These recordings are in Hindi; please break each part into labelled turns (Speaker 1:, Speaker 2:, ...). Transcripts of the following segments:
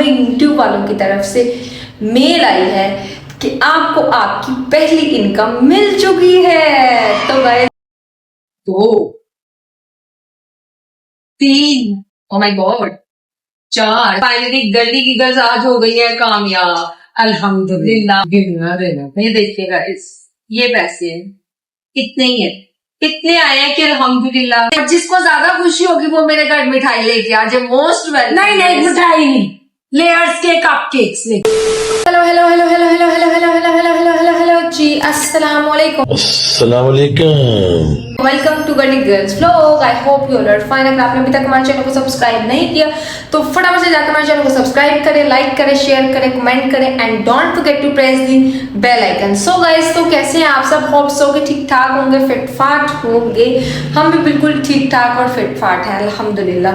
Speaker 1: हमें यूट्यूब वालों की तरफ से मेल आई है कि आपको आपकी पहली इनकम मिल चुकी है। तो guys
Speaker 2: 2 3 oh my God 4 finally गली की गर्ल्स आज हो गई है कामयाब अल्हम्दुलिल्लाह। ये देखिए गाइस, ये पैसे कितने ही है, कितने आए हैं कि अल्हम्दुलिल्लाह। और जिसको ज्यादा खुशी होगी वो मेरे घर मिठाई लेके आ जाए। Most welcome.
Speaker 3: नहीं मिठाई नहीं, लेयर्स के कपकेक्स लेके।
Speaker 1: Hello hello hello hello hello hello hello hello hello hello hello hello जी, अस्सलाम वालेकुम।
Speaker 4: अस्सलाम वालेकुम।
Speaker 1: Welcome to Gali girls vlog. I hope you all are fine. अगर आपने अभी तक हमारे चैनल को सब्सक्राइब नहीं किया तो फटाफट से जाकर हमारे चैनल को सब्सक्राइब करें, लाइक करें, शेयर करें, कमेंट करें and don't forget to press the bell icon. So guys, तो कैसे हैं आप सब? होप सो कि ठीक ठाक होंगे, फिट फाट होंगे। हम भी बिल्कुल ठीक ठाक और फिट फाट हैं अल्हम्दुलिल्लाह।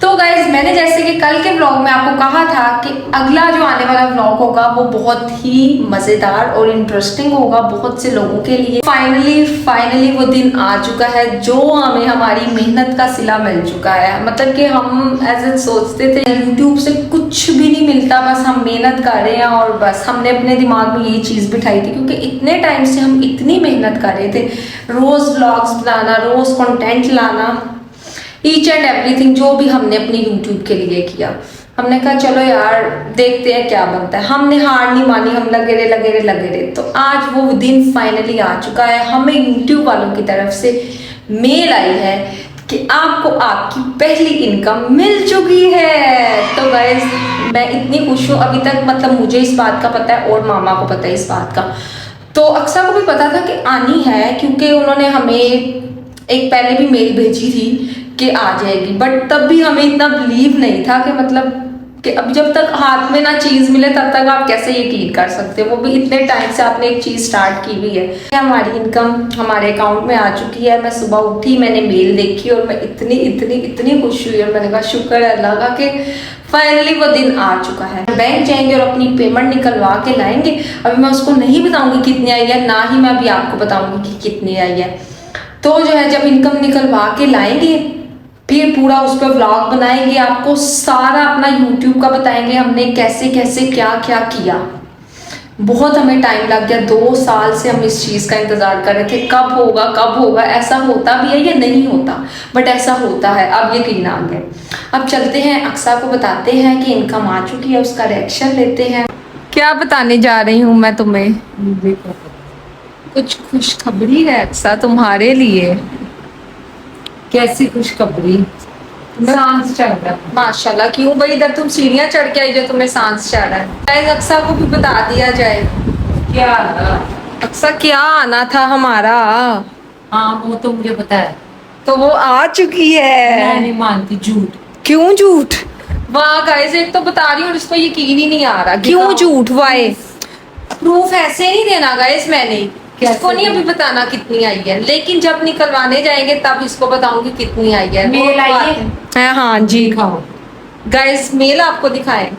Speaker 1: तो गाइज, मैंने जैसे कि कल के व्लॉग में आपको कहा था कि अगला जो आने वाला व्लॉग होगा वो बहुत ही मजेदार और इंटरेस्टिंग होगा बहुत से लोगों के लिए। फाइनली वो दिन आ चुका है जो हमें हमारी मेहनत का सिला मिल चुका है। मतलब कि हम ऐसे सोचते थे यूट्यूब से कुछ भी नहीं मिलता, बस हम मेहनत कर रहे हैं और बस हमने अपने दिमाग में यही चीज बिठाई थी, क्योंकि इतने टाइम से हम इतनी मेहनत कर रहे थे, रोज व्लॉग्स बनाना, रोज कंटेंट लाना, ईच एंड एवरीथिंग जो भी हमने अपने यूट्यूब के लिए किया। हमने कहा चलो यार देखते हैं क्या बनता है। हमने हार नहीं मानी, हम लगे रहे। तो आज वो दिन फाइनली आ चुका है। हमें यूट्यूब वालों की तरफ से मेल आई है कि आपको आपकी पहली इनकम मिल चुकी है। तो गाइस, मैं इतनी खुश हूँ। अभी तक मतलब मुझे इस बात का पता है और मामा को पता है इस बात का, तो अक्सा को भी पता था कि आनी है, क्योंकि उन्होंने हमें एक पहले भी मेल भेजी थी कि आ जाएगी। बट तब भी हमें इतना बिलीव नहीं था कि मतलब कि अब जब तक हाथ में ना चीज मिले तब तक आप कैसे यकीन कर सकते हो, वो भी इतने टाइम से आपने एक चीज स्टार्ट की हुई है। हमारी इनकम हमारे अकाउंट में आ चुकी है। मैं सुबह उठी, मैंने मेल देखी और मैं इतनी खुश हुई और मैंने कहा शुक्र है अल्लाह का कि फाइनली वो दिन आ चुका है। बैंक जाएंगे और अपनी पेमेंट निकलवा के लाएंगे। अभी मैं उसको नहीं बताऊंगी कितनी आई है, ना ही मैं अभी आपको बताऊंगी कि कितनी आई है। तो जो है जब इनकम निकलवा के लाएंगे फिर पूरा उस पर व्लॉग बनाएंगे, आपको सारा अपना यूट्यूब का बताएंगे हमने कैसे कैसे क्या क्या किया। बहुत हमें टाइम लग गया, 2 साल से हम इस चीज़ का इंतज़ार कर रहे थे कब होगा। ऐसा होता भी है या नहीं होता, बट ऐसा होता है। अब यकीन आ गया। अब चलते हैं, अक्सा को बताते हैं कि इनकम आ चुकी है, उसका रिएक्शन लेते हैं। क्या बताने जा रही हूँ मैं तुम्हें? कुछ खुशखबरी है अक्सा तुम्हारे लिए।
Speaker 3: कैसी खुशखबरी? सांस चढ़ रहा है
Speaker 1: माशाल्लाह। क्यों भाई, इधर तुम सीढ़ियां चढ़ के आई जो तुम्हें सांस चढ़ रहा है। गाइस, अक्सा को भी बता दिया जाए
Speaker 3: क्या?
Speaker 1: अक्सा क्या आना था हमारा।
Speaker 3: हाँ वो तो मुझे पता है।
Speaker 1: तो वो आ चुकी
Speaker 3: मैं
Speaker 1: है।
Speaker 3: नहीं मानती झूठ।
Speaker 1: क्यों झूठ? वाह गाइस, एक तो बता रही हूँ जिसको यकीन ही नहीं आ रहा। क्यों झूठ? वाए प्रूफ ऐसे नहीं देना गाइस, मैंने इसको नहीं अभी बताना कितनी आई है, लेकिन जब निकलवाने जाएंगे तब इसको बताऊंगी कितनी आई है।
Speaker 3: मेल आई है?
Speaker 1: हाँ जी
Speaker 3: दिखाओ
Speaker 1: गाइस, मेल आपको दिखाएं।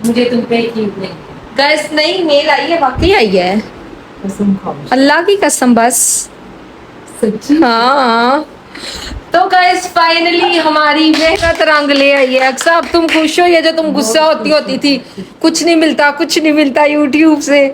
Speaker 3: मुझे तुम पे यकीन नहीं।
Speaker 1: गाइस नहीं, मेल आई है, वाकई आई है,
Speaker 3: कसम खाओ।
Speaker 1: अल्लाह की कसम। बस
Speaker 3: सच्ची?
Speaker 1: हाँ। तो गाइस फाइनली हमारी मेहनत रंग ले आई है। अक्सा अब तुम खुश हो या जो तुम गुस्सा होती थी कुछ नहीं मिलता यूट्यूब से।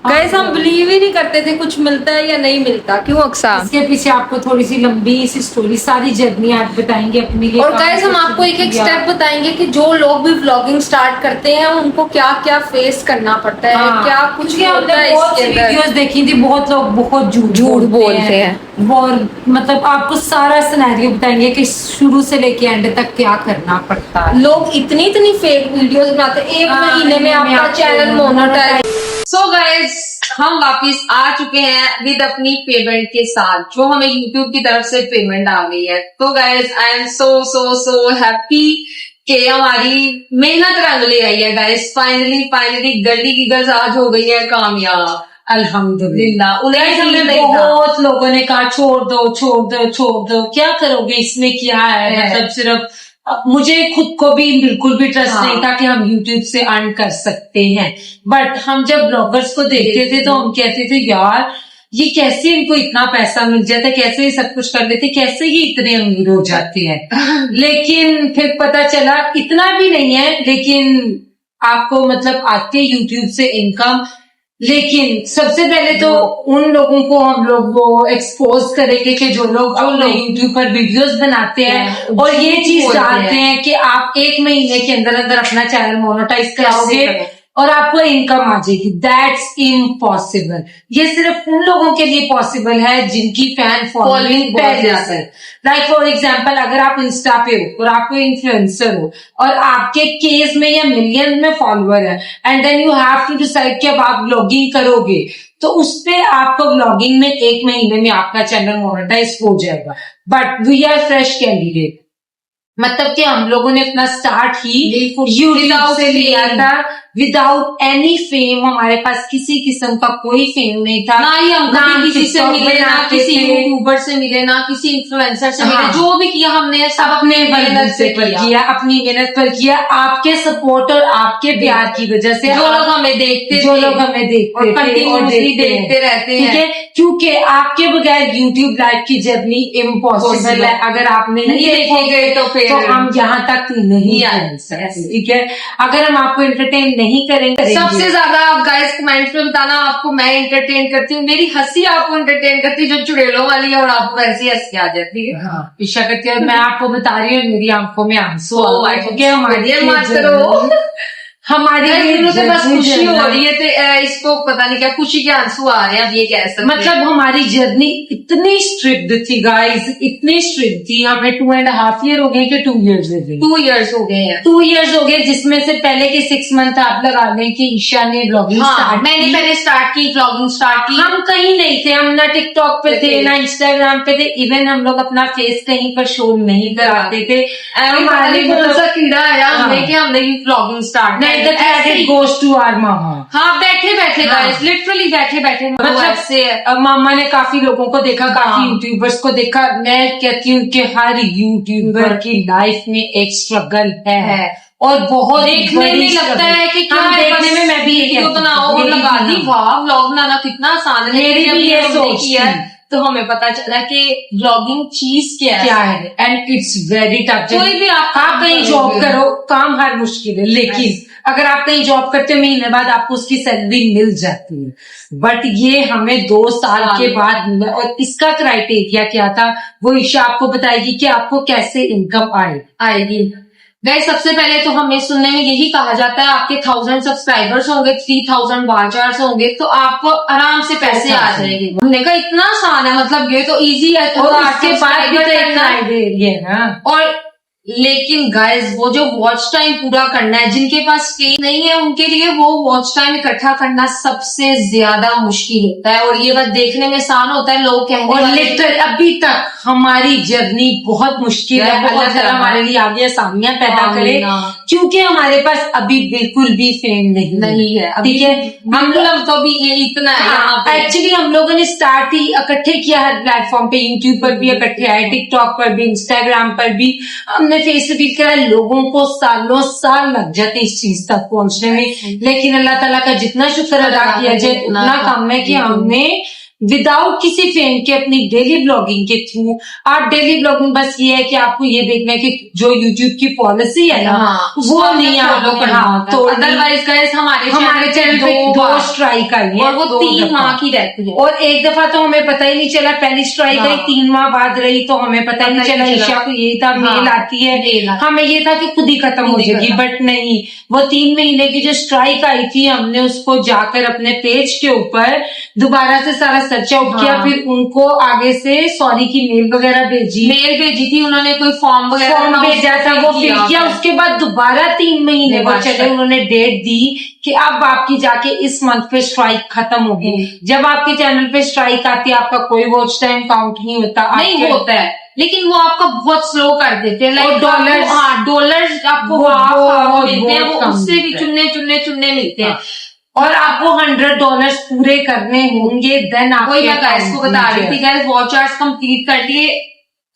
Speaker 1: गाइस हम बिलीव ही नहीं करते थे कुछ मिलता है या नहीं मिलता। क्यों अक्सा?
Speaker 3: इसके पीछे आपको थोड़ी सी लंबी सी स्टोरी, सारी जर्नी आप बताएंगे अपनी।
Speaker 1: और गाइस हम आपको एक स्टेप बताएंगे कि जो लोग भी व्लॉगिंग स्टार्ट करते हैं उनको क्या क्या फेस करना पड़ता है।
Speaker 3: हाँ,
Speaker 1: क्या कुछ होता है इसके अंदर।
Speaker 3: वीडियोस देखी थी, बहुत लोग बहुत झूठ बोलते हैं। और मतलब आपको सारा सिनेरियो बताएंगे कि शुरू से लेके एंड तक क्या करना पड़ता है।
Speaker 1: लोग इतनी फेक वीडियोस बनाते हैं, 1 महीने में आपका चैनल मोनेटाइज।
Speaker 2: सो गाइस, हम वापिस आ चुके हैं विद अपनी पेमेंट के साथ, जो हमें यूट्यूब की तरफ से पेमेंट आ गई है। तो guys, I am so happy कि हमारी मेहनत रंग ले आई है। गाइस फाइनली गली की गर्ल्स आज हो गई है कामयाब अल्हम्दुलिल्लाह।
Speaker 3: बहुत लोगों ने कहा छोड़ दो, क्या करोगे इसमें, क्या है? मतलब सिर्फ मुझे खुद को भी बिल्कुल भी ट्रस्ट नहीं था कि हम YouTube से अर्न कर सकते हैं। बट हम जब ब्लॉगर्स को देखते थे तो हम कहते थे यार ये कैसे इनको इतना पैसा मिल जाता है, कैसे ये सब कुछ कर लेते, कैसे ये इतने अमीर हो जाते हैं। लेकिन फिर पता चला इतना भी नहीं है, लेकिन आपको मतलब आती है यूट्यूब से इनकम, लेकिन सबसे पहले तो उन लोगों को हम लोग वो एक्सपोज करेंगे कि जो लोग यूट्यूब पर वीडियोस बनाते हैं और ये चीज डालते हैं कि आप 1 महीने के अंदर अंदर अपना चैनल मोनेटाइज कराओगे और आपको इनकम आ जाएगी। That's impossible. ये सिर्फ उन लोगों के लिए पॉसिबल है जिनकी फैन फॉलोइंग पहले से। लाइक फॉर एग्जाम्पल, अगर आप इंस्टा पे हो और आप कोई इन्फ्लुएंसर हो और आपके केस में या मिलियन में फॉलोअर है and then you have to decide कि अब आप ब्लॉगिंग करोगे, तो उस पे आपको ब्लॉगिंग में 1 महीने में आपका चैनल मोनेटाइज हो जाएगा। But we are fresh candidate, मतलब कि हम लोगों ने अपना स्टार्ट ही यूट्यूब से लिया था विदाउट एनी फेम। हमारे पास किसी किस्म का कोई फेम नहीं था,
Speaker 2: ना ही हम किसी से मिले, ना किसी यूट्यूबर से मिले, ना किसी इन्फ्लुएंसर से मिले। जो भी किया हमने सब अपने मेहनत से किया,
Speaker 3: अपनी मेहनत पर किया, आपके सपोर्ट और आपके प्यार की वजह से।
Speaker 2: जो लोग हमें देखते
Speaker 3: और
Speaker 2: कंटिन्यूसली देखते रहते हैं,
Speaker 3: ठीक है, क्योंकि आपके बगैर यूट्यूब लाइफ की जर्नी इम्पॉसिबल है। अगर आप नहीं देखोगे तो हम यहाँ तक नहीं आ सकते, ठीक है। अगर हम आपको एंटरटेन नहीं करेंगे,
Speaker 2: सबसे ज्यादा आप गाइस कमेंट्स में बताना आपको मैं एंटरटेन करती हूँ, मेरी हंसी आपको एंटरटेन करती है जो चुड़ैलों वाली है और आपको वैसी हंसी आ जाती है।
Speaker 3: हाँ, इच्छा करती है। मैं आपको बता रही हूँ मेरी आंखों में आंसू हमारी
Speaker 2: मुझे बस खुशी हो रही है, तो इसको पता नहीं क्या खुशी के आंसू आ रहे हैं, अब ये कह सकते हैं।
Speaker 3: मतलब हमारी जर्नी इतनी स्ट्रिक्ट थी गाइस, इतनी स्ट्रिक्ट थी। हमें 2.5 ईयर हो गए कि 2 इयर्स हो गए?
Speaker 2: 2 इयर्स हो गए हैं।
Speaker 3: 2 इयर्स हो गए, जिसमें से पहले के 6 मंथ आप लगा लें कि ईशा ने ब्लॉगिंग स्टार्ट,
Speaker 2: मैंने पहले स्टार्ट की, ब्लॉगिंग स्टार्ट की।
Speaker 3: हम कहीं नहीं थे, हम ना टिकटॉक पे थे ना इंस्टाग्राम पे थे, इवन हम लोग अपना फेस कहीं पर शो नहीं कराते थे।
Speaker 2: हमारे कौन सा कीड़ा आया हमें कि हमने ब्लॉगिंग स्टार्ट
Speaker 3: नहीं, goes to our mama।
Speaker 2: हाँ, बैठे बैठे गाइस, लिटरली बैठे बैठे,
Speaker 3: मतलब से मामा ने काफी लोगों को देखा, काफी यूट्यूबर्स को देखा। मैं कहती हूँ कि हर यूट्यूबर की लाइफ में एक स्ट्रगल है और बहुत
Speaker 2: देखने में लगता है कि क्या है,
Speaker 3: देखने में मैं भी
Speaker 2: वीडियो बनाओ और लगा दी, वाह व्लॉग बनाना कितना आसान है।
Speaker 3: मेरी भी ये सोच है,
Speaker 2: तो हमें पता चला कि व्लॉगिंग चीज क्या
Speaker 3: है एंड इट्स वेरी टफ।
Speaker 2: कोई भी आप
Speaker 3: कहीं जॉब करो, काम हर मुश्किल है, लेकिन अगर आप कहीं जॉब करते हो महीने बाद आपको उसकी सैलरी मिल जाती है। बट ये हमें 2 साल के बाद मिला और इसका क्राइटेरिया क्या था वो ईशा आपको बताएगी कि आपको कैसे इनकम आएगी।
Speaker 2: गाइस, सबसे पहले तो हमें सुनने में यही कहा जाता है आपके 1000 सब्सक्राइबर्स होंगे, 3000 वॉच आवर्स होंगे तो आपको आराम से पैसे आ जाएंगे। हमने कहा इतना आसान है, मतलब ये तो इजी है।
Speaker 3: और आपके बाद भी तो इतना है ना।
Speaker 2: और लेकिन गाइस, वो जो वॉच टाइम पूरा करना है, जिनके पास फेम नहीं है उनके लिए वो वॉच टाइम इकट्ठा करना सबसे ज्यादा मुश्किल होता है। और ये बस देखने में आसान होता है, लोग कहने
Speaker 3: और लिटरली अभी तक हमारी जर्नी बहुत मुश्किल है। बहुत ज्यादा हमारे लिए आगे आसानियां पैदा करे, क्योंकि हमारे पास अभी बिल्कुल भी फेम नहीं है। ठीक है,
Speaker 2: हम लोग तो भी ये इतना है।
Speaker 3: एक्चुअली हम लोगों ने स्टार्ट ही इकट्ठे किया हर प्लेटफॉर्म पे, यूट्यूब पर भी इकट्ठे आए, टिकटॉक पर भी, इंस्टाग्राम पर भी हमने फेस रिवील करा। लोगों को सालों साल लग जाते इस चीज तक पहुंचने में, लेकिन अल्लाह ताला का जितना शुक्र अदा किया जाए उतना कम है कि हमने विदाउट किसी फेम के अपनी डेली ब्लॉगिंग के थ्रू। आप डेली ब्लॉगिंग बस ये है कि आपको ये देखना है कि जो यूट्यूब की पॉलिसी है ना वो नहीं फॉलो करना,
Speaker 2: तो अदरवाइज गाइस हमारे चैनल पे
Speaker 3: 2 स्ट्राइक आई है
Speaker 2: और वो 3 माह की रहती है।
Speaker 3: और एक दफा तो हमें पता ही नहीं चला, पहली स्ट्राइक आई 3 माह बाद रही तो हमें पता ही नहीं चला। ईशा को ये था मेल आती है, हमें ये था कि खुद ही खत्म हो जाएगी, बट नहीं, वो 3 महीने की जो स्ट्राइक आई थी हमने उसको जाकर अपने पेज के ऊपर दोबारा से सारा सर्च आउट किया, फिर उनको आगे से सॉरी की मेल वगैरह भेजी
Speaker 2: थी उन्होंने, कोई फॉर्म
Speaker 3: भेजा था वो फिल किया। उसके बाद दोबारा 3 महीने बाद चले उन्होंने डेट दी कि अब आपकी जाके इस मंथ पे स्ट्राइक खत्म होगी। जब आपके चैनल पे स्ट्राइक आती है आपका कोई वॉच टाइम काउंट नहीं होता
Speaker 2: है, लेकिन वो आपका बहुत स्लो कर देते हैं। लाइक डॉलर्स आपको मिलते हैं, वो उससे भी चुनने मिलते हैं।
Speaker 3: और आपको $100 पूरे करने होंगे, देन आप
Speaker 2: कोई मैं इसको बता रही थी गाइस, वॉच आवर्स कंप्लीट कर लिए,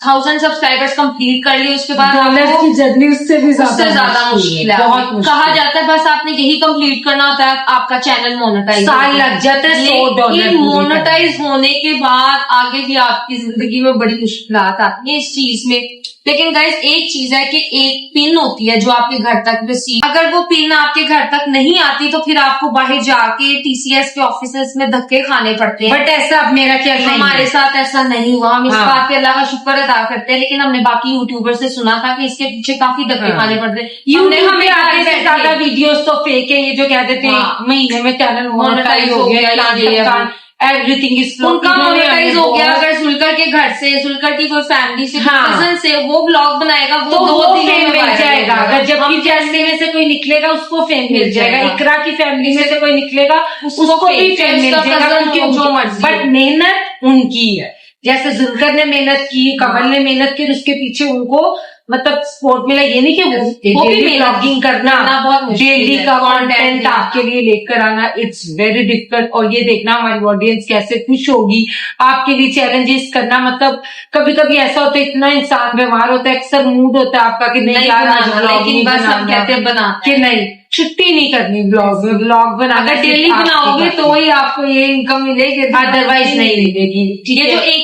Speaker 2: 1000 सब्सक्राइबर्स कंप्लीट कर लिए, उसके बाद
Speaker 3: डॉलर की जर्नी उससे भी
Speaker 2: ज्यादा मुश्किल है। कहा जाता है बस आपने यही कंप्लीट करना होता है, आपका चैनल मोनेटाइज
Speaker 3: साल लग जाता है। $100
Speaker 2: मोनेटाइज होने के बाद आगे भी आपकी जिंदगी में बड़ी मुश्किलात आती है इस चीज में लेकिन गाइस एक चीज है कि एक पिन होती है जो आपके घर तक रिसीव, अगर वो पिन आपके घर तक नहीं आती तो फिर आपको बाहर जाके टीसीएस के ऑफिस में धक्के खाने पड़ते हैं।
Speaker 3: बट ऐसा अब मेरा क्या नहीं
Speaker 2: हमारे
Speaker 3: है।
Speaker 2: साथ ऐसा नहीं हुआ, हम इस
Speaker 3: हाँ।
Speaker 2: बात पे अल्लाह का शुक्र अदा करते हैं, लेकिन हमने बाकी यूट्यूबर से सुना था कि इसके पीछे काफी धक्के
Speaker 3: हाँ।
Speaker 2: खाने पड़ते हैं।
Speaker 3: यूट्यूब
Speaker 2: हमें
Speaker 3: पे आधे से
Speaker 2: बैठे-
Speaker 3: ज्यादा वीडियोस तो फेक है, ये जो कह देते हैं
Speaker 2: हाँ।
Speaker 3: महीने में चैनल मोनेटाइज हो गया, एवरीथिंग इज
Speaker 2: उनका मोनेटाइज हो गया। अगर जुलकर के घर से, जुलकर की कोई फैमिली से,
Speaker 3: हाँ।
Speaker 2: कजन से वो ब्लॉग बनाएगा,
Speaker 3: तो
Speaker 2: वो
Speaker 3: वो
Speaker 2: 2 दिनों
Speaker 3: फेम
Speaker 2: में
Speaker 3: मिल
Speaker 2: viral
Speaker 3: जाएगा।
Speaker 2: हो
Speaker 3: अगर जबकि
Speaker 2: हम
Speaker 3: फैमिली में से कोई निकलेगा उसको फेम मिल
Speaker 2: मिल
Speaker 3: जाएगा।
Speaker 2: जाएगा।
Speaker 3: इकरा की फैमिली में से कोई निकलेगा उसको
Speaker 2: fame,
Speaker 3: भी फेम मिल
Speaker 2: उसका
Speaker 3: जाएगा,
Speaker 2: cousin हो, जो मर्जी हो।
Speaker 3: बट मेहनत उनकी है। जैसे जुल्कर ने मेहनत की, कमल ने मेहनत की, उसके पीछे उनको मतलब सपोर्ट मिला। ये नहीं कि वो भी
Speaker 2: मेहनत
Speaker 3: ब्लॉगिंग करना,
Speaker 2: बहुत मुश्किल
Speaker 3: डेली
Speaker 2: है,
Speaker 3: का
Speaker 2: content
Speaker 3: कंटेंट
Speaker 2: देना।
Speaker 3: आपके लिए लेकर आना, इट्स वेरी डिफिकल्ट। और ये देखना हमारी ऑडियंस कैसे खुश होगी, आपके लिए चैलेंजेस करना। मतलब कभी कभी ऐसा होता है, इतना इंसान बीमार होता है, अक्सर मूड होता है आपका कि नहीं यार आज
Speaker 2: बनाना,
Speaker 3: vlog
Speaker 2: लेकिन
Speaker 3: नहीं
Speaker 2: बस हम
Speaker 3: बनाना।
Speaker 2: कहते हैं बना
Speaker 3: कि नहीं छुट्टी नहीं करनी ब्लॉग में, ब्लॉग बनाना
Speaker 2: अगर
Speaker 3: सिर्फ
Speaker 2: डेली
Speaker 3: आपकी
Speaker 2: बनाओगे
Speaker 3: बात
Speaker 2: तो
Speaker 3: है।
Speaker 2: ही आपको ये इनकम मिलेगी,
Speaker 3: अदरवाइज नहीं मिलेगी। ठीक
Speaker 2: ये
Speaker 3: है?
Speaker 2: जो एक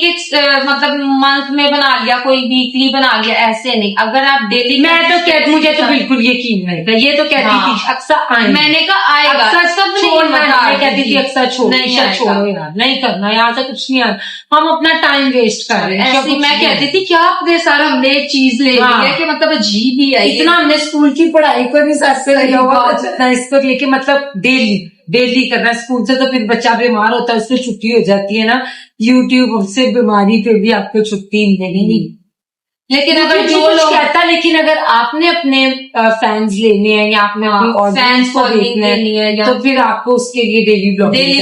Speaker 2: मतलब मंथ में बना लिया, कोई वीकली बना लिया, ऐसे नहीं। अगर आप डेली,
Speaker 3: मैं तो कहती, मुझे तो बिल्कुल यकीन नहीं था। ये तो कहती
Speaker 2: हाँ।
Speaker 3: थी अक्सर आएंगे,
Speaker 2: मैंने कहा आएगा,
Speaker 3: अक्सर
Speaker 2: सब
Speaker 3: छोड़ना नहीं। मैं कहती थी अक्सर छोड़ो,
Speaker 2: नहीं
Speaker 3: अक्सर
Speaker 2: आएगा।
Speaker 3: छोड़ो यार, नहीं करना, यहाँ से कुछ नहीं आना, हम अपना टाइम वेस्ट कर रहे हैं।
Speaker 2: ऐसे ही मैं कहती थी क्या अपने सर हमने एक चीज ले ली
Speaker 3: हाँ।
Speaker 2: है कि मतलब अजीब ही है ये।
Speaker 3: इतना हमने स्कूल की पढ़ाई को नहीं साथ से लिया हुआ
Speaker 2: बात
Speaker 3: था, इसको लेके मतलब डेली करना। स्कूल से तो फिर बच्चा बीमार होता है, उसको छुट्टी हो जाती है ना। यूट्यूब से बीमारी पे भी आपको छुट्टी नहीं।
Speaker 2: लेकिन अगर
Speaker 3: जो
Speaker 2: जो लोग
Speaker 3: कहता, लेकिन अगर आपने अपने फैंस लेने हैं या आपने अपनी ऑडियंस
Speaker 2: फैंस
Speaker 3: को
Speaker 2: फॉलोइंग
Speaker 3: देखना
Speaker 2: लेनी है
Speaker 3: है
Speaker 2: या
Speaker 3: तो फिर आपको उसके लिए डेली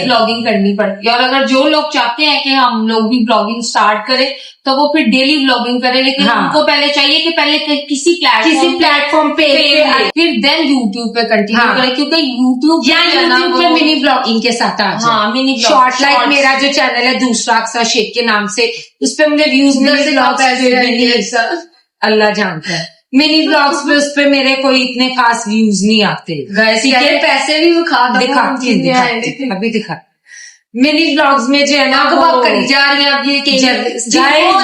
Speaker 2: ब्लॉगिंग करनी पड़ती है। और अगर जो लोग चाहते हैं कि हम लोग भी ब्लॉगिंग स्टार्ट करें तो वो फिर डेली ब्लॉगिंग करें, लेकिन
Speaker 3: हाँ।
Speaker 2: उनको पहले चाहिए कि पहले किसी प्लेटफॉर्म पे फिर देन यूट्यूब पे कंटिन्यू
Speaker 3: हाँ।
Speaker 2: करें, क्योंकि यूट्यूब
Speaker 3: या यूट्यूब पे मिनी ब्लॉगिंग के साथ आ जाए।
Speaker 2: हाँ, मिनी
Speaker 3: शॉर्ट लाइक मेरा जो चैनल है दूसरा अक्सर शेख के नाम से, उस पे मुझे व्यूज अल्लाह जानता है। मिनी ब्लॉग्स पे उस पे मेरे कोई इतने खास व्यूज नहीं आते। ठीक है,
Speaker 2: पैसे भी
Speaker 3: दिखाती हूँ, अभी दिखा। मिनी ब्लॉग्स में जो है ना
Speaker 2: बक करी जा रही है अब ये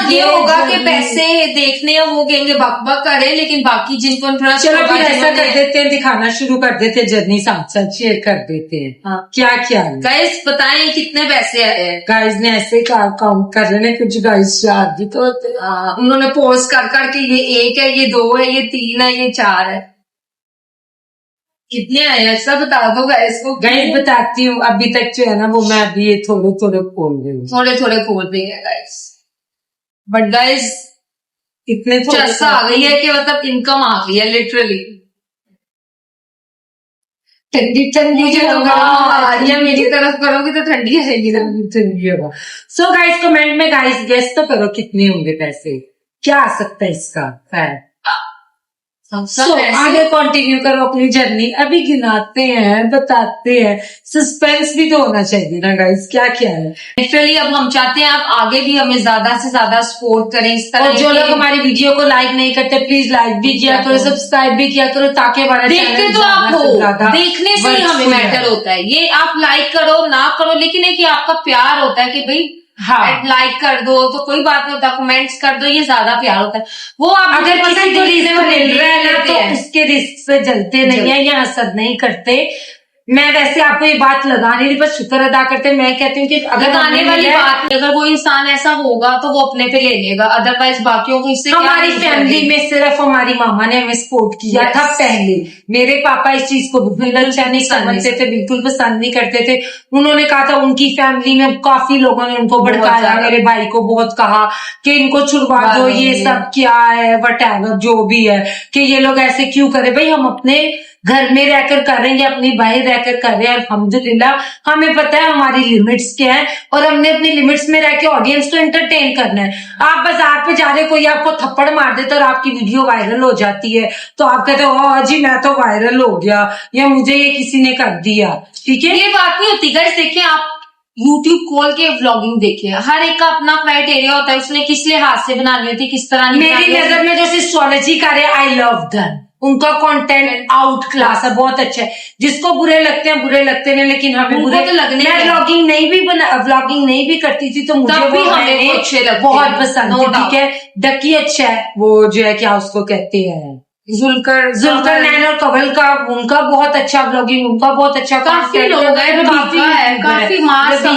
Speaker 3: ये
Speaker 2: होगा कि
Speaker 3: जरूरी।
Speaker 2: पैसे देखने हैं वो कहेंगे बक करे, लेकिन बाकी जिनको इंटरेस्ट
Speaker 3: चलो फिर ऐसा कर देते हैं, दिखाना शुरू कर देते हैं, जर्नी साथ साथ शेयर कर देते हैं।
Speaker 2: हाँ।
Speaker 3: क्या क्या
Speaker 2: गाइस बताएं कितने पैसे आए हैं।
Speaker 3: गाइस ने ऐसे काउंट कर रहे हैं, कुछ गाइस शादी तो होते हैं।
Speaker 2: उन्होंने पोस्ट कर करके ये 1 है, ये 2 है, ये 3 है, ये 4 है। कितने आए हैं सब बता दो गाइस को।
Speaker 3: गाइस बताती हूँ, अभी तक जो है ना वो मैं अभी ये थोड़े खोल रही हूँ।
Speaker 2: थोड़े थोड़े खोल रही है गाइस, बट गाइस
Speaker 3: इतने
Speaker 2: चस्सा आ गई है कि मतलब इनकम आ गई है लिटरली।
Speaker 3: ठंडी ठंडी
Speaker 2: मुझे तो गर्म आ रही है, मेरी तरफ करोगी तो ठंडी आएगी।
Speaker 3: ठंडी होगा। सो गाइस कमेंट में गाइस गेस तो करो कितने होंगे पैसे, क्या आ सकता है इसका फैट। आगे कंटिन्यू करो अपनी जर्नी, अभी गिनाते हैं, बताते हैं, सस्पेंस भी तो होना चाहिए ना गाइस, क्या क्या है।
Speaker 2: लिटरली अब हम चाहते हैं आप आगे भी हमें ज्यादा से ज्यादा सपोर्ट करें इस तरह।
Speaker 3: और जो लोग हमारी वीडियो को लाइक नहीं करते प्लीज लाइक भी किया करो, सब्सक्राइब भी किया करो, ताकि हमारा
Speaker 2: देखते तो आप हो, देखने से ही हमें मैटर होता है। ये आप लाइक करो ना करो, लेकिन एक ये आपका प्यार होता है कि भाई
Speaker 3: हाँ
Speaker 2: लाइक कर दो तो कोई बात नहीं होता, कमेंट्स कर दो, ये ज्यादा प्यार होता है। वो आप
Speaker 3: अगर किसी को रिस्क मिल रहा है ना तो
Speaker 2: हैं।
Speaker 3: उसके रिस्क से जलते नहीं है या हसद नहीं करते। मैं वैसे आपको ये बात लगाने नहीं, बस शुक्र अदा करते। मैं कहती हूँ कि अगर
Speaker 2: लगाने वाली बात, अगर वो इंसान ऐसा होगा तो वो अपने पे ले लेगा, अदरवाइज बाकियों को इससे
Speaker 3: हमारी फैमिली में सिर्फ हमारी मामा ने हमें सपोर्ट किया था पहले। मेरे पापा इस चीज को बिल्कुल अच्छा नहीं समझते थे, बिल्कुल पसंद नहीं करते थे। उन्होंने कहा था, उनकी फैमिली में काफी लोगों ने उनको भड़काया, मेरे भाई को बहुत कहा कि इनको छुड़वा दो, ये सब क्या है, वटएवर जो भी है, कि ये लोग ऐसे क्यों करे। भाई हम अपने घर में रहकर कर रहे हैं या अपनी बाहर रहकर कर रहे हैं, अल्हम्दुलिल्लाह हमें पता है हमारी लिमिट्स क्या है और हमने अपनी लिमिट्स में रह के ऑडियंस को एंटरटेन करना है। आप बाजार पे जा रहे, कोई आपको थप्पड़ मार देता और आपकी वीडियो वायरल हो जाती है तो आप कहते हो हाँ जी मैं तो वायरल हो गया या मुझे ये किसी ने कर दिया। ठीक है,
Speaker 2: ये बात नहीं होती गाइस। देखिए आप YouTube खोल के व्लॉगिंग देखे, हर एक का अपना क्राइटेरिया होता है, उसने किस लिहाज से बनानी होती है, किस तरह
Speaker 3: मेरी नजर में जैसे एस्ट्रोलॉजी कर रहे, आई लव दैम, उनका कंटेंट आउट क्लास है, बहुत अच्छा है। जिसको बुरे लगते हैं बुरे लगते हैं, लेकिन हमें
Speaker 2: उनको
Speaker 3: बुरे
Speaker 2: तो लगने
Speaker 3: मैं
Speaker 2: हैं।
Speaker 3: व्लॉगिंग नहीं भी करती थी तो मुझे
Speaker 2: तब भी
Speaker 3: वो
Speaker 2: हमें
Speaker 3: मैंने
Speaker 2: वो अच्छे लगते
Speaker 3: बहुत
Speaker 2: हैं,
Speaker 3: पसंद
Speaker 2: no
Speaker 3: है,
Speaker 2: doubt।
Speaker 3: ठीक है। डकी अच्छा है, वो जो है क्या उसको कहते हैं,
Speaker 2: जुलकर
Speaker 3: जुल्करनैन और कवल का, उनका बहुत अच्छा ब्लॉगिंग, उनका बहुत अच्छा
Speaker 2: काफी लोग हैं, काफी मास
Speaker 3: इतने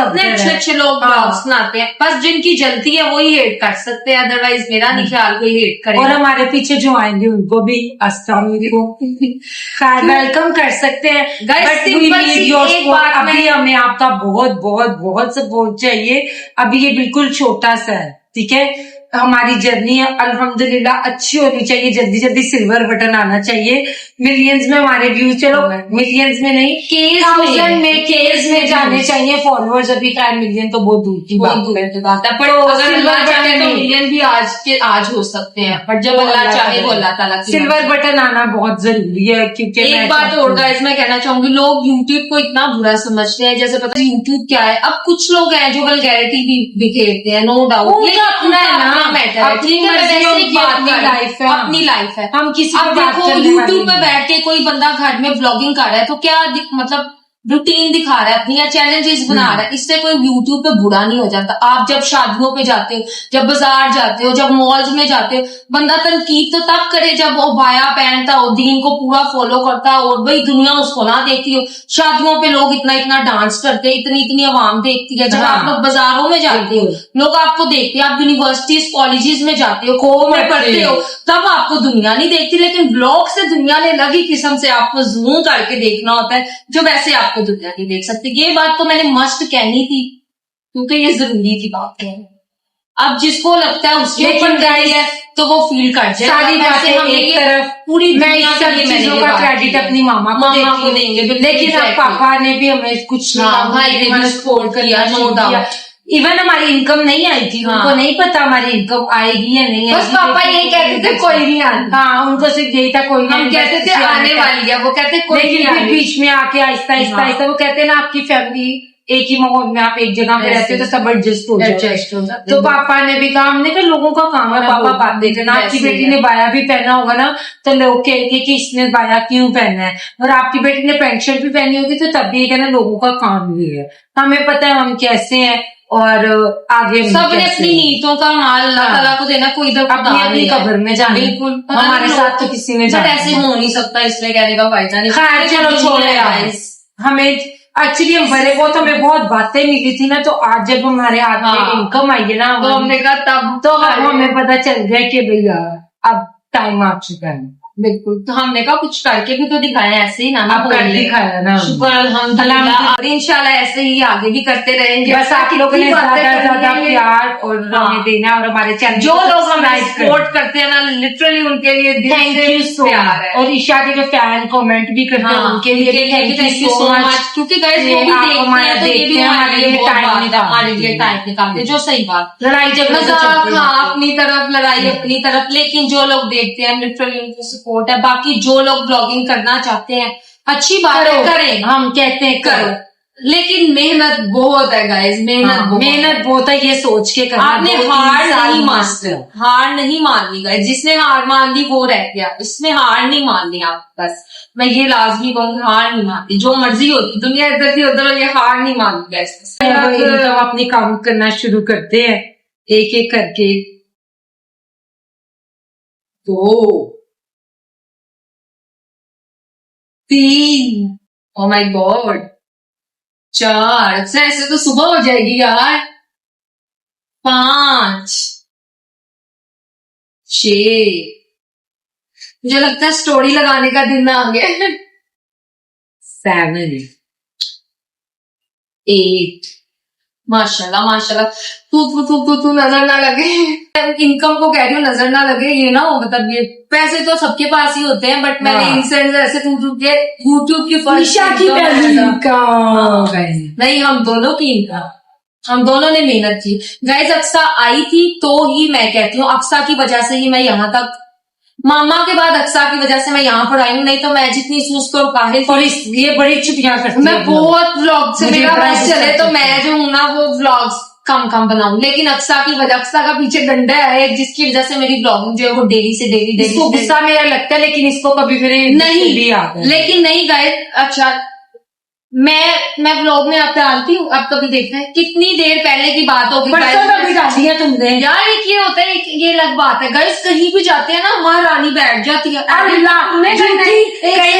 Speaker 2: इतने अच्छे अच्छे लोग ब्लॉग्स बनाते हैं, बस जिनकी जलती है वही हेट कर सकते हैं, अदरवाइज मेरा नहीं ख्याल कोई हेट करे।
Speaker 3: और हमारे पीछे जो आएंगे उनको भी अस्सलाम वालेकुम वेलकम कर सकते हैं।
Speaker 2: Guys,
Speaker 3: But we
Speaker 2: simple
Speaker 3: need
Speaker 2: C
Speaker 3: your
Speaker 2: एक
Speaker 3: support।
Speaker 2: बात
Speaker 3: अभी
Speaker 2: मैं-
Speaker 3: हमें आपका बहुत बहुत बहुत सपोर्ट चाहिए। अभी ये बिल्कुल छोटा सा है, ठीक है। हमारी जर्नी अल्हम्दुलिल्लाह अच्छी होनी चाहिए, जल्दी जल्दी सिल्वर बटन आना चाहिए, मिलियंस में हमारे व्यूज, चलो मिलियंस में नहीं, केस में जाने चाहिए फॉलोअर्स। अभी 5 मिलियन तो बहुत दूर की
Speaker 2: बहुत
Speaker 3: बात
Speaker 2: दूर
Speaker 3: है।
Speaker 2: की बात है, पर
Speaker 3: तो
Speaker 2: अगर
Speaker 3: सिल्वर
Speaker 2: अल्लाह चाहे
Speaker 3: बटन
Speaker 2: तो
Speaker 3: नहीं।
Speaker 2: मिलियन भी आज हो सकते हैं, बट जब अल्लाह चाहे वो अल्लाह ताला की
Speaker 3: सिल्वर
Speaker 2: मर्जी।
Speaker 3: बटन आना बहुत जरूरी है, क्योंकि मैं
Speaker 2: एक बात
Speaker 3: चाहती
Speaker 2: और
Speaker 3: हूँ-
Speaker 2: गाइस मैं कहना चाहूंगी, लोग YouTube को इतना बुरा समझते हैं, जैसे पता है YouTube क्या है। अब कुछ लोग हैं जो वल्गैरिटी भी बिखेरते हैं, नो डाउट,
Speaker 3: उनका
Speaker 2: ये
Speaker 3: अपना है ना,
Speaker 2: मैटर है,
Speaker 3: अपनी
Speaker 2: ठीक है। मैं
Speaker 3: मर्जी,
Speaker 2: वैसे
Speaker 3: उनकी
Speaker 2: बात
Speaker 3: अपनी
Speaker 2: कर रही हूँ,
Speaker 3: लाइफ है।
Speaker 2: अपनी लाइफ है।
Speaker 3: हम किसी
Speaker 2: अब
Speaker 3: को बात
Speaker 2: देखो
Speaker 3: करने वाले
Speaker 2: YouTube पे
Speaker 3: नहीं।
Speaker 2: बैठ के कोई बंदा घर में व्लॉगिंग कर रहा है तो क्या मतलब रूटीन दिखा रहा है अपनी, या चैलेंजेस बना रहा है, इससे कोई YouTube पे बुरा नहीं हो जाता। आप जब शादियों पे जाते हो, जब बाजार जाते हो, जब मॉल्स में जाते हो, बंदा तनकीद तो तब करे जब वो बाया पहनता हो, दीन को पूरा फॉलो करता हो, और भाई दुनिया उसको ना देखती हो। शादियों पे लोग इतना इतना डांस करते हैं, इतनी इतनी आवाम देखती है। जब
Speaker 3: हाँ।
Speaker 2: आप लोग बाजारों में जाते हो, लोग आपको देखते हैं, आप यूनिवर्सिटीज कॉलेजेस में जाते हो, को में पढ़ते हो, तब आपको दुनिया नहीं देखती। लेकिन ब्लॉग से दुनिया ने अलग ही किस्म से आपको जूम करके देखना होता है, जो वैसे आपको दुनिया नहीं देख सकती। ये बात तो मैंने मस्ट कहनी थी, क्योंकि ये जरूरी थी बात कहनी। अब जिसको लगता है उसके
Speaker 3: लेकिन
Speaker 2: ऊपर गई है तो वो फील कर जाए।
Speaker 3: सारी बातें एक तरफ,
Speaker 2: पूरी
Speaker 3: मैं
Speaker 2: दुनिया
Speaker 3: इस
Speaker 2: के
Speaker 3: सब
Speaker 2: लिए मैंने
Speaker 3: चीजों
Speaker 2: ये
Speaker 3: का
Speaker 2: बात
Speaker 3: क्रेडिट
Speaker 2: की है।
Speaker 3: अपनी मामा को
Speaker 2: को
Speaker 3: देती
Speaker 2: देंगे,
Speaker 3: हूँ।
Speaker 2: बिल्कुल
Speaker 3: लेकिन अब
Speaker 2: exactly।
Speaker 3: पापा ने भी हमें कुछ
Speaker 2: हाँ, भाई ने भी सपोर्ट किया, no doubt।
Speaker 3: इवन हमारी इनकम नहीं आई थी,
Speaker 2: हाँ।
Speaker 3: उनको नहीं पता हमारी इनकम आएगी या नहीं
Speaker 2: बस
Speaker 3: आएगी।
Speaker 2: पापा ये कहते थे कोई नहीं आनी।
Speaker 3: हाँ, उनको सिर्फ यही था कोई नहीं
Speaker 2: हम
Speaker 3: आनी,
Speaker 2: कहते
Speaker 3: बस
Speaker 2: थे
Speaker 3: खुशी
Speaker 2: आने
Speaker 3: का।
Speaker 2: वाली है, वो कहते कोई नहीं
Speaker 3: लेकिन फिर
Speaker 2: आनी।
Speaker 3: बीच में आके आहिस्ता आहिस्ता
Speaker 2: हाँ।
Speaker 3: आहिस्ता, वो कहते हैं ना आपकी फैमिली एक ही माहौल में, आप एक जगह पे रहते हो तो सब एडजस्ट हो जाता है।
Speaker 2: Adjust हो जाते
Speaker 3: तो
Speaker 2: हैं।
Speaker 3: पापा ने भी कहा, हमने कहा लोगों का काम है, पापा बात देते ना, आपकी
Speaker 2: वैसे ही
Speaker 3: बेटी
Speaker 2: है।
Speaker 3: ने बाया भी पहना होगा ना तो लोग कहेंगे कि इसने बाया क्यों पहना है, और आपकी बेटी ने पैंट शर्ट भी पहनी होगी तो तब भी ये कहना लोगों का काम भी है। हमें पता है हम कैसे हैं और आगे हम
Speaker 2: सबने
Speaker 3: कैसे
Speaker 2: अपनी
Speaker 3: हैं।
Speaker 2: नीयतों का माल अल्लाह
Speaker 3: हाँ।
Speaker 2: ताला को देना, कोई इधर
Speaker 3: अपनी अपनी कब्र में जाना।
Speaker 2: बिल्कुल
Speaker 3: हमारे साथ तो किसी ने जाना
Speaker 2: ऐसे हो नहीं सकता, इसलिए कहने का फायदा नहीं।
Speaker 3: खैर चलो छोड़ो यार। हमें एक्चुअली हम बड़े बहुत, हमें बहुत बातें मिली थी ना, तो आज जब हमारे हाथ में
Speaker 2: हाँ।
Speaker 3: इनकम आई है ना,
Speaker 2: तो हमने कहा तब
Speaker 3: तो हमें पता चल गया कि भैया अब टाइम आ चुका है।
Speaker 2: बिल्कुल, तो हमने कहा कुछ करके भी तो दिखाया, ऐसे ही ना
Speaker 3: अब कर
Speaker 2: बोले।
Speaker 3: दिखाया ना।
Speaker 2: शुक्र अल्हम्दुलिल्लाह, और इंशाल्लाह ऐसे ही आगे भी करते रहेंगे।
Speaker 3: बस आप लोगों ने
Speaker 2: बातें
Speaker 3: ज्यादा
Speaker 2: करनी
Speaker 3: ज्यादा
Speaker 2: है।
Speaker 3: प्यार और
Speaker 2: हाँ।
Speaker 3: हमें देना, और हमारे चैनल
Speaker 2: जो लोग हमें सपोर्ट करते हैं ना, लिटरली उनके लिए दिल
Speaker 3: थैंक
Speaker 2: से
Speaker 3: यू सो
Speaker 2: प्यार है।
Speaker 3: मच। और ईशा के जो फैन कमेंट भी करते हैं उनके लिए भी थैंक यू सो मच,
Speaker 2: क्योंकि गाइस वो भी देखते हैं तो ये भी हमारे लिए टाइम निकालते हैं, जो सही बात।
Speaker 3: लड़ाई झगड़ा तो
Speaker 2: मजाक,
Speaker 3: चलते
Speaker 2: हाँ,
Speaker 3: रहते हैं।
Speaker 2: अपनी तरफ लड़ाई, अपनी तरफ, लेकिन जो लोग देखते हैं लिटरली उनको सपोर्ट है। बाकी जो लोग ब्लॉगिंग करना चाहते हैं, अच्छी बात है, करें,
Speaker 3: हम कहते हैं
Speaker 2: करो, लेकिन मेहनत बहुत है गाइस,
Speaker 3: मेहनत बहुत है, ये सोच के करना।
Speaker 2: आपने
Speaker 3: 2-3
Speaker 2: हार
Speaker 3: साल
Speaker 2: नहीं
Speaker 3: मस्त है।
Speaker 2: हार नहीं माननी गाइस। जिसने हार मान ली वो रह गया, इसमें हार नहीं माननी आप। बस मैं ये लाजमी कहूँगी, हार नहीं मानती, जो मर्जी होती दुनिया इधर की उधर, ये हार नहीं माननी गाइस।
Speaker 3: इनकम अपनी काम करना शुरू करते हैं एक एक करके।
Speaker 2: 2 3 ओ माय गॉड 4, ऐसे तो सुबह हो जाएगी यार। 5 6, मुझे लगता है स्टोरी लगाने का दिन आ गया।
Speaker 3: 7
Speaker 2: 8 माशाल्लाह माशाल्लाह। तू नजर ना लगे, इनकम को कह रही हूँ, नजर ना लगे, ये ना हो, मतलब ये पैसे तो सबके पास ही होते हैं, बट मैंने
Speaker 3: हाँ।
Speaker 2: इनसे ऐसे के यूट्यूब की फर्स्ट
Speaker 3: ईशा की पहली इनकम।
Speaker 2: नहीं, हम दोनों की इनकम, हम दोनों ने मेहनत की गाइस। अक्सा आई थी तो ही मैं कहती हूँ, अक्सा की वजह से ही मैं यहाँ तक मामा के बाद अक्सा की वजह से मैं यहाँ पर आई हूँ, नहीं तो मैं जितनी सुस्त और काहिल
Speaker 3: और ये बड़ी छुट्टियां करती
Speaker 2: मैं
Speaker 3: है।
Speaker 2: बहुत व्लॉग से
Speaker 3: मुझे
Speaker 2: मेरा
Speaker 3: बड़ा
Speaker 2: बस
Speaker 3: गुस्सा
Speaker 2: चले तो
Speaker 3: आता है।
Speaker 2: मैं जो हूँ ना वो व्लॉग्स कम बनाऊं, लेकिन अक्सा की वजह, अक्सा का पीछे डंडा है जिसकी वजह से मेरी ब्लॉगिंग जो है वो डेली से डेली
Speaker 3: इसको गुस्सा मेरा लगता है, लेकिन इसको कभी फिर
Speaker 2: नहीं
Speaker 3: भी आता है।
Speaker 2: लेकिन नहीं गए। अच्छा मैं व्लॉग में आप डालती हूँ, अब कभी देखते हैं कितनी देर पहले की बात होगी
Speaker 3: परसों कभी डाली है तुमने?
Speaker 2: यार एक ये होता है, ये अलग बात है गाइस, कहीं भी जाते हैं ना महारानी बैठ जाती है।
Speaker 3: कहीं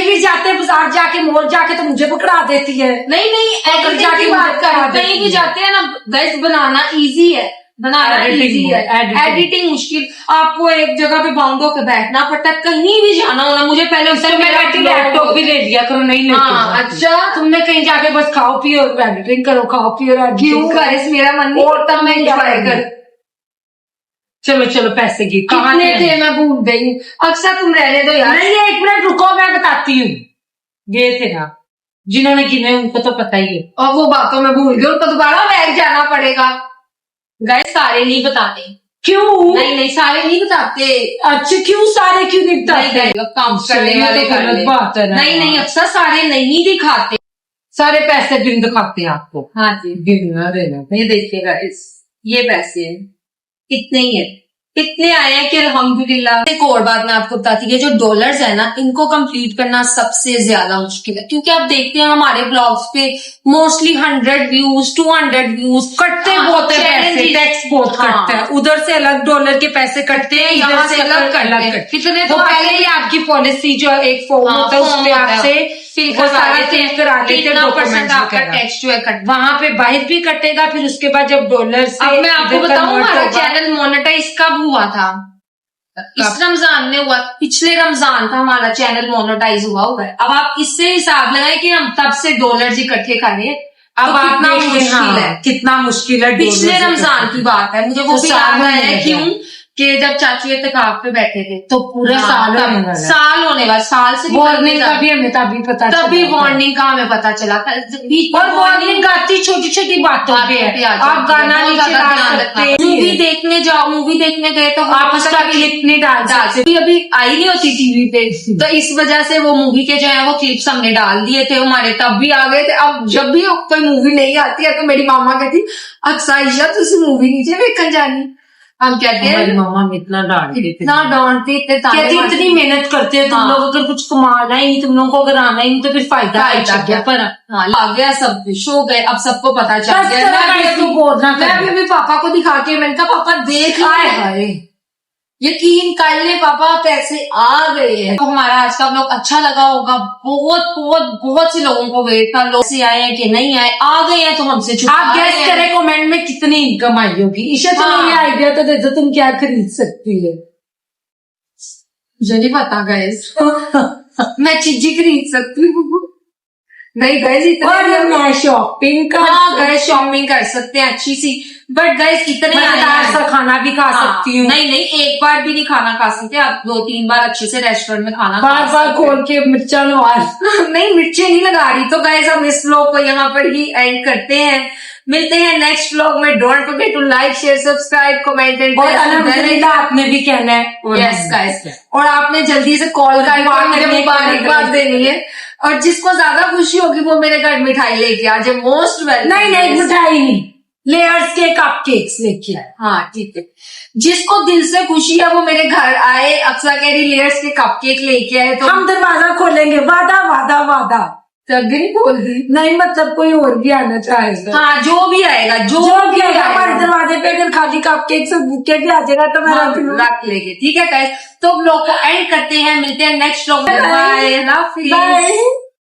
Speaker 3: भी जाते हैं, बाजार जाके मॉल जाके तो मुझे पकड़ा देती है।
Speaker 2: नहीं
Speaker 3: पकड़
Speaker 2: editing
Speaker 3: जाके
Speaker 2: की बात
Speaker 3: मुझे
Speaker 2: कर रही हूँ।
Speaker 3: करा
Speaker 2: कहीं भी
Speaker 3: देती है।
Speaker 2: जाते हैं ना गाइस, बनाना इजी है, बनाना
Speaker 3: Editing
Speaker 2: इजी है,
Speaker 3: editing।
Speaker 2: एडिटिंग मुश्किल। आपको एक जगह पे बाउंड होकर बैठना पड़ता है, कहीं भी जाना होना। मुझे पहले उस
Speaker 3: तो मैं बैठी लैपटॉप भी ले लिया करो, नहीं लेती
Speaker 2: हाँ,
Speaker 3: जाती।
Speaker 2: अच्छा।
Speaker 3: तुमने कहीं जाके बस खाओ पियो और एडिटिंग करो, खाओ पियो और
Speaker 2: क्यों
Speaker 3: editing करो।
Speaker 2: गाइस, मेरा मन नहीं
Speaker 3: और
Speaker 2: करता मैं
Speaker 3: तुमने क्या
Speaker 2: एंजॉय
Speaker 3: करना?
Speaker 2: कर।
Speaker 3: चलो पैसे की
Speaker 2: कितने थे मैं भूल गई हूँ। अक्सर तुम रहने दो यार।
Speaker 3: नहीं, एक मिनट रुको, मैं बताती हूँ। ये थे ना जिन्होंने गिने, उनको तो पता ही है।
Speaker 2: और वो बातों में भूल गई, उनको दोबारा बैंक जाना पड़ेगा। गाइस सारे नहीं बताने।
Speaker 3: क्यों?
Speaker 2: नहीं सारे नहीं बताते।
Speaker 3: अच्छा, क्यों सारे क्यों नहीं बताते?
Speaker 2: नहीं काम करने
Speaker 3: ये
Speaker 2: वाले
Speaker 3: तो
Speaker 2: कर
Speaker 3: गलत
Speaker 2: ले।
Speaker 3: बात है ना।
Speaker 2: नहीं अक्सर सारे नहीं दिखाते।
Speaker 3: सारे पैसे बिन दिखाते हैं आपको।
Speaker 2: हाँ जी,
Speaker 3: गिनना देना।
Speaker 2: ये देखिएगा, इस ये पैसे हैं, कितने ही है, कितने आए हैं कि अल्हम्दुलिल्लाह। एक और बात मैं आपको बताती है, जो डॉलर्स है ना, इनको कंप्लीट करना सबसे ज्यादा मुश्किल है, क्योंकि आप देखते हैं हमारे ब्लॉग्स पे मोस्टली 100 व्यूज 200 व्यूज
Speaker 3: कटते बहुत है पैसे, टैक्स बहुत कटता है। उधर से अलग डॉलर के पैसे कटते हैं,
Speaker 2: यहाँ
Speaker 3: इधर
Speaker 2: से
Speaker 3: से
Speaker 2: अलग
Speaker 3: अलग
Speaker 2: करते हैं।
Speaker 3: कटते हैं।
Speaker 2: कितने तो
Speaker 3: वो पहले
Speaker 2: पहले
Speaker 3: ही आपकी पॉलिसी जो एक फॉर्म
Speaker 2: हाँ,
Speaker 3: होता है
Speaker 2: form
Speaker 3: उसमें
Speaker 2: होता है।
Speaker 3: आपसे
Speaker 2: फिल
Speaker 3: वो सारा
Speaker 2: करवा देते
Speaker 3: फिल
Speaker 2: हैं,
Speaker 3: करा देते हैं,
Speaker 2: कितना
Speaker 3: डॉक्यूमेंट्स
Speaker 2: परसेंट आपका
Speaker 3: वगैरह।
Speaker 2: टैक्स जो है कट।
Speaker 3: वहां पे बाहर भी कटेगा, फिर उसके बाद जब डॉलर से
Speaker 2: अब मैं आपको
Speaker 3: इधर
Speaker 2: बताऊं,
Speaker 3: convert
Speaker 2: हमारा
Speaker 3: होगा।
Speaker 2: चैनल मोनेटाइज कब हुआ था? इस रमजान में हुआ, पिछले रमजान था हमारा चैनल मोनेटाइज हुआ है। अब आप इससे हिसाब लगाए कि हम तब से डॉलर्स इकट्ठे करें,
Speaker 3: अब
Speaker 2: तो
Speaker 3: आप
Speaker 2: कितना
Speaker 3: देख लें,
Speaker 2: मुश्किल है।
Speaker 3: हाँ, कितना मुश्किल है।
Speaker 2: पिछले
Speaker 3: डॉलर से
Speaker 2: रमजान
Speaker 3: कटना।
Speaker 2: की बात है, मुझे वो
Speaker 3: तो
Speaker 2: भी
Speaker 3: साल
Speaker 2: याद
Speaker 3: होने
Speaker 2: है।
Speaker 3: लगा।
Speaker 2: क्यों कि जब चाचू इत्तेकाफ पे बैठे थे
Speaker 3: तो पूरा
Speaker 2: हाँ,
Speaker 3: साल होने
Speaker 2: तब
Speaker 3: वाला है।
Speaker 2: साल होने वाला, साल से भी
Speaker 3: वार्निंग
Speaker 2: पहले
Speaker 3: का भी हमें तभी पता
Speaker 2: तभी
Speaker 3: चला था।
Speaker 2: वार्निंग का हमें पता चला था।
Speaker 3: और वार्निंग आती छोटी छोटी बातों पे है। आप गाना नहीं चला सकते,
Speaker 2: मूवी देखने जाओ, मूवी देखने गए तो
Speaker 3: आप उसका क्लिप नहीं डाल सकते।
Speaker 2: अभी आई नहीं होती टीवी पे, तो इस वजह से वो मूवी के जो है वो क्लिप्स हमने डाल दिए थे हमारे, तब भी आ गए थे। अब जब भी कोई मूवी नहीं आती है तो मेरी मामा कहती अक्सा ईशा तुम मूवी नीचे देखने जानी। हम कहते
Speaker 3: हमारी
Speaker 2: हैं
Speaker 3: मामा इतना डांटते थे,
Speaker 2: इतना डांटती, इतने ताने
Speaker 3: कहती
Speaker 2: मारती।
Speaker 3: इतनी मेहनत करते हैं तुम
Speaker 2: हाँ।
Speaker 3: लोग, अगर कुछ कमाना ही नहीं, तुम लोगों को अगर आना ही नहीं तो फिर फायदा
Speaker 2: क्या
Speaker 3: पर
Speaker 2: हाँ, आ गया सब कुछ हो गए, अब सबको पता चल
Speaker 3: बस
Speaker 2: गया।
Speaker 3: करो भाई, तू बोलना
Speaker 2: मैं
Speaker 3: कर।
Speaker 2: अभी पापा को दिखा के मैंने कहा पापा देख
Speaker 3: हाय
Speaker 2: ले,
Speaker 3: हाय,
Speaker 2: यकीन कर ले पापा पैसे आ गए हैं। तो हमारा आज का व्लॉग अच्छा लगा होगा, बहुत से लोगों को वेट था, लोग से आए हैं कि नहीं आए, आ गए हैं तो हमसे छुपा
Speaker 3: आप
Speaker 2: रहे
Speaker 3: गेस
Speaker 2: हैं।
Speaker 3: करें कमेंट में कितनी इनकम आई होगी। ईशा तुम्हें
Speaker 2: हाँ।
Speaker 3: ये आइडिया तो दे दो, तुम क्या खरीद सकती है?
Speaker 2: मुझे नहीं पता गैस, मैं चीजें खरीद सकती हूँ। नहीं गैस
Speaker 3: और
Speaker 2: इतना
Speaker 3: मैं शॉपिंग का
Speaker 2: हाँ गैस शॉपिंग कर सकते हैं अच्छी सी, बट गैस इतने आए
Speaker 3: मजेदार
Speaker 2: हैं।
Speaker 3: सा खाना भी खा
Speaker 2: हाँ,
Speaker 3: सकती हूँ।
Speaker 2: नहीं एक बार भी नहीं खाना खा सकते आप, 2-3 बार अच्छे से रेस्टोरेंट में खाना खा
Speaker 3: बार बार
Speaker 2: सकते
Speaker 3: खोल के मिर्चा नवाज।
Speaker 2: नहीं मिर्ची नहीं लगा रही। तो गाइस हम इस व्लॉग को यहाँ पर ही एंड करते हैं, मिलते हैं नेक्स्ट व्लॉग में। Don't forget to like share subscribe comment and
Speaker 3: और अल्हम्दुलिल्लाह आपने भी कहना है।
Speaker 2: यस गाइस, और आपने जल्दी से कॉल करके मुझे मुबारकबाद देनी है, और जिसको ज्यादा खुशी होगी वो मेरे घर मिठाई लेके आ जाए। Most welcome.
Speaker 3: नहीं मिठाई नहीं, लेयर्स के कप केक्स लेके आए।
Speaker 2: हाँ ठीक है, जिसको दिल से खुशी है वो मेरे घर आए। अक्सर कह रही लेयर्स के कपकेक लेके आए, तो
Speaker 3: हम दरवाजा खोलेंगे, वादा वादा वादा।
Speaker 2: तब भी नहीं बोल दी।
Speaker 3: नहीं मतलब कोई और भी आना चाहेगा।
Speaker 2: हाँ जो भी आएगा, जो
Speaker 3: भी आएगा हमारे दरवाजे पे, अगर खाली कप केक से बुके भी आ जाएगा तो मैं रख लूँ।
Speaker 2: रख लेंगे। ठीक है गाइस, तो व्लॉग को एंड करते हैं, मिलते हैं नेक्स्ट व्लॉग में।
Speaker 3: Bye.
Speaker 2: बाय, अल्लाह हाफिज़।
Speaker 3: बाय।